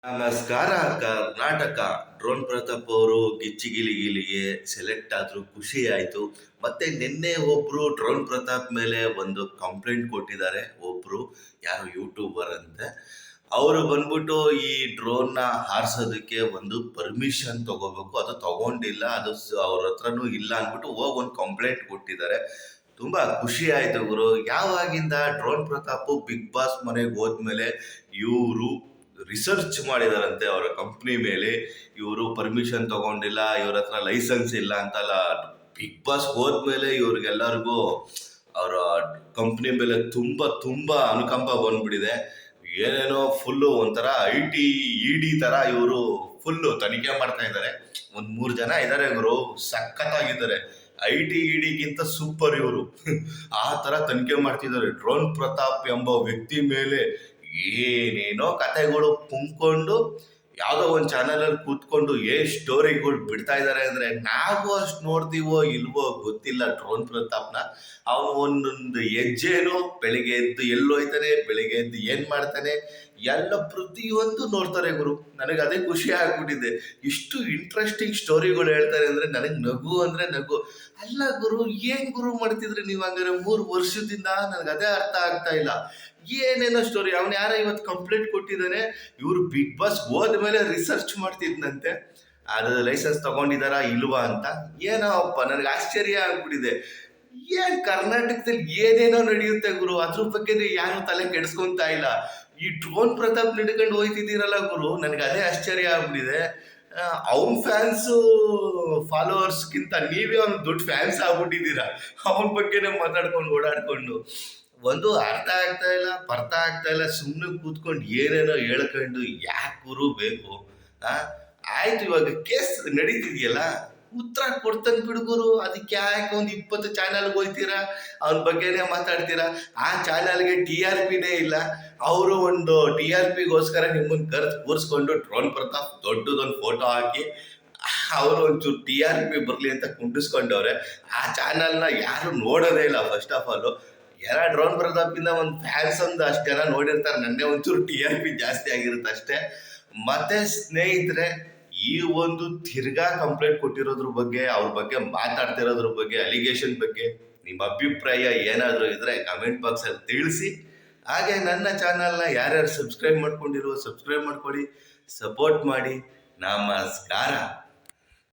ನಮಸ್ಕಾರ ಕರ್ನಾಟಕ. ಡ್ರೋನ್ ಪ್ರತಾಪ್ ಅವರು ಗಿಚ್ಚಿಗಿಲಿಗಿಲಿಗೆ ಸೆಲೆಕ್ಟ್ ಆದ್ರು, ಖುಷಿ ಆಯ್ತು. ಮತ್ತೆ ನಿನ್ನೆ ಒಬ್ರು ಡ್ರೋನ್ ಪ್ರತಾಪ್ ಮೇಲೆ ಒಂದು ಕಂಪ್ಲೇಂಟ್ ಕೊಟ್ಟಿದ್ದಾರೆ. ಒಬ್ರು ಯಾರು ಯೂಟ್ಯೂಬರ್ ಅಂತೆ, ಅವರು ಬಂದ್ಬಿಟ್ಟು ಈ ಡ್ರೋನ್ ನ ಹಾರಿಸೋದಕ್ಕೆ ಒಂದು ಪರ್ಮಿಷನ್ ತಗೋಬೇಕು, ಅದು ತಗೊಂಡಿಲ್ಲ, ಅದು ಅವ್ರ ಹತ್ರನೂ ಇಲ್ಲ ಅಂದ್ಬಿಟ್ಟು ಹೋಗಿ ಒಂದು ಕಂಪ್ಲೇಂಟ್ ಕೊಟ್ಟಿದ್ದಾರೆ. ತುಂಬಾ ಖುಷಿ ಆಯ್ತು ಗುರು. ಯಾವಾಗಿಂದ ಡ್ರೋನ್ ಪ್ರತಾಪ್ ಬಿಗ್ ಬಾಸ್ ಮನೆಗೆ ಹೋದ್ಮೇಲೆ ಇವರು ರಿಸರ್ಚ್ ಮಾಡಿದಾರಂತೆ ಅವರ ಕಂಪ್ನಿ ಮೇಲೆ. ಇವರು ಪರ್ಮಿಷನ್ ತಗೊಂಡಿಲ್ಲ, ಇವ್ರ ಹತ್ರ ಲೈಸೆನ್ಸ್ ಇಲ್ಲ ಅಂತಲ್ಲ. ಬಿಗ್ ಬಾಸ್ ಹೋದ್ಮೇಲೆ ಇವ್ರಿಗೆಲ್ಲರಿಗೂ ಅವರ ಕಂಪ್ನಿ ಮೇಲೆ ತುಂಬಾ ತುಂಬಾ ಅನುಕಂಪ ಬಂದ್ಬಿಟ್ಟಿದೆ. ಏನೇನೋ ಫುಲ್ಲು ಒಂಥರ ಇಡಿ ತರ ಇವರು ಫುಲ್ಲು ತನಿಖೆ ಮಾಡ್ತಾ ಇದ್ದಾರೆ. ಒಂದ್ 3 ಜನ ಇದ್ದಾರೆ ಇವರು, ಸಖತ್ತಾಗಿದ್ದಾರೆ. ಇಡಿಗಿಂತ ಸೂಪರ್ ಇವರು. ಆ ತರ ತನಿಖೆ ಮಾಡ್ತಿದ್ದಾರೆ ಡ್ರೋನ್ ಪ್ರತಾಪ್ ಎಂಬ ವ್ಯಕ್ತಿ ಮೇಲೆ. ಏನೇನೋ ಕತೆಗಳು ತುಂಬಿಕೊಂಡು ಯಾವ್ದೋ ಒಂದು ಚಾನಲ್ ಅಲ್ಲಿ ಕೂತ್ಕೊಂಡು ಸ್ಟೋರಿಗಳು ಬಿಡ್ತಾ ಇದಾರೆ ಅಂದ್ರೆ, ನಾವು ಅಷ್ಟು ನೋಡ್ತೀವೋ ಇಲ್ವೋ ಗೊತ್ತಿಲ್ಲ. ಡ್ರೋನ್ ಪ್ರತಾಪ್ನ ಅವನು ಒಂದೊಂದು ಹೆಜ್ಜೆನು ಬೆಳಿಗ್ಗೆ ಎದ್ದು ಎಲ್ಲೋಯ್ತಾನೆ, ಬೆಳಿಗ್ಗೆ ಎದ್ದು ಏನ್ ಮಾಡ್ತಾನೆ, ಎಲ್ಲ ಪ್ರತಿಯೊಂದು ನೋಡ್ತಾರೆ ಗುರು. ನನಗೆ ಅದೇ ಖುಷಿ ಆಗ್ಬಿಟ್ಟಿದೆ. ಇಷ್ಟು ಇಂಟ್ರೆಸ್ಟಿಂಗ್ ಸ್ಟೋರಿಗಳು ಹೇಳ್ತಾರೆ ಅಂದ್ರೆ ನನಗೆ ನಗು ಅಂದ್ರೆ ನಗು. ಅಲ್ಲ ಗುರು, ಏನ್ ಗುರು ಮಾಡ್ತಿದ್ರಿ ನೀವು ಹಂಗಾರೆ 3 ವರ್ಷದಿಂದ? ನನಗೆ ಅದೇ ಅರ್ಥ ಆಗ್ತಾ ಇಲ್ಲ. ಏನೇನೋ ಸ್ಟೋರಿ. ಅವ್ನು ಯಾರ ಇವತ್ತು ಕಂಪ್ಲೇಂಟ್ ಕೊಟ್ಟಿದ್ದಾನೆ, ಇವ್ರು ಬಿಗ್ ಬಾಸ್ ಹೋದ್ಮೇಲೆ ರಿಸರ್ಚ್ ಮಾಡ್ತಿದ್ನಂತೆ ಅದು ಲೈಸೆನ್ಸ್ ತಗೊಂಡಿದಾರಾ ಇಲ್ವಾ ಅಂತ. ಏನೋಪ್ಪ, ನನಗೆ ಆಶ್ಚರ್ಯ ಆಗ್ಬಿಟ್ಟಿದೆ. ಏನ್ ಕರ್ನಾಟಕದಲ್ಲಿ ಏನೇನೋ ನಡೆಯುತ್ತೆ ಗುರು, ಅದ್ರ ಬಗ್ಗೆ ಯಾರು ತಲೆ ಕೆಡಿಸ್ಕೊಂತಾ ಇಲ್ಲ. ಈ ಡ್ರೋನ್ ಪ್ರತಾಪ್ ನಡ್ಕೊಂಡು ಹೋಯ್ತಿದ್ದೀರಲ್ಲ ಗುರು, ನನಗೆ ಅದೇ ಆಶ್ಚರ್ಯ ಆಗ್ಬಿಟ್ಟಿದೆ. ಅವನ್ ಫ್ಯಾನ್ಸು ಫಾಲೋವರ್ಸ್ಗಿಂತ ನೀವೇ ಅವ್ನ ದೊಡ್ಡ ಫ್ಯಾನ್ಸ್ ಆಗ್ಬಿಟ್ಟಿದ್ದೀರಾ. ಅವನ ಬಗ್ಗೆನೇ ಮಾತಾಡ್ಕೊಂಡು ಓಡಾಡ್ಕೊಂಡು ಒಂದು ಅರ್ಥ ಆಗ್ತಾ ಇಲ್ಲ, ಬರ್ತಾ ಆಗ್ತಾ ಇಲ್ಲ. ಸುಮ್ಮನೆ ಕೂತ್ಕೊಂಡು ಏನೇನೋ ಹೇಳ್ಕೊಂಡು ಯಾಕೆ ಗುರು ಬೇಕು? ಆ ಆಯ್ತು, ಇವಾಗ ಕೇಸ್ ನಡೀತಿದೆಯಲ್ಲ, ಉತ್ತರ ಕೊಡ್ತಾನೆ ಬಿಡುಗರು. ಅದಕ್ಕೆ ಯಾಕೆ ಒಂದು 20 ಚಾನಲ್ಗೆ ಹೋಗ್ತೀರಾ, ಅವನ ಬಗ್ಗೆನೇ ಮಾತಾಡ್ತೀರಾ? ಆ ಚಾನಲ್ಗೆ TRPನೇ ಇಲ್ಲ. ಅವರು ಒಂದು TRPಗೋಸ್ಕರ ನಿಮ್ಮನ್ನು ಕರೆದು ಕೂರಿಸ್ಕೊಂಡು ಡ್ರೋನ್ ಪ್ರತಾಪ್ ದೊಡ್ಡದೊಂದು ಫೋಟೋ ಹಾಕಿ ಅವರು ಒಂಚೂರು TRP ಬರಲಿ ಅಂತ ಕುಂಡಿಸ್ಕೊಂಡವ್ರೆ. ಆ ಚಾನಲ್ನ ಯಾರು ನೋಡೋದೇ ಇಲ್ಲ. ಫಸ್ಟ್ ಆಫ್ ಆಲ್ ಯಾರ ಡ್ರೋನ್ ಪ್ರತಾಪಿಂದ ಒಂದು ಫ್ಯಾನ್ಸ್ ಒಂದು ಅಷ್ಟು ಜನ ನೋಡಿರ್ತಾರೆ. ನನ್ನೇ ಒಂಚೂರು TRP ಜಾಸ್ತಿ ಆಗಿರುತ್ತೆ ಅಷ್ಟೇ. ಮತ್ತೆ ಸ್ನೇಹಿತರೆ, ಈ ಒಂದು ತಿರ್ಗಾ ಕಂಪ್ಲೇಂಟ್ ಕೊಟ್ಟಿರೋದ್ರ ಬಗ್ಗೆ, ಅವ್ರ ಬಗ್ಗೆ ಮಾತಾಡ್ತಿರೋದ್ರ ಬಗ್ಗೆ, ಅಲಿಗೇಷನ್ ಬಗ್ಗೆ ನಿಮ್ಮ ಅಭಿಪ್ರಾಯ ಏನಾದರೂ ಇದ್ರೆ ಕಮೆಂಟ್ ಬಾಕ್ಸಲ್ಲಿ ತಿಳಿಸಿ. ಹಾಗೆ ನನ್ನ ಚಾನಲ್ನ ಯಾರ್ಯಾರು ಸಬ್ಸ್ಕ್ರೈಬ್ ಮಾಡ್ಕೊಂಡಿರೋ ಸಬ್ಸ್ಕ್ರೈಬ್ ಮಾಡ್ಕೊಳ್ಳಿ, ಸಪೋರ್ಟ್ ಮಾಡಿ. ನಮಸ್ಕಾರ.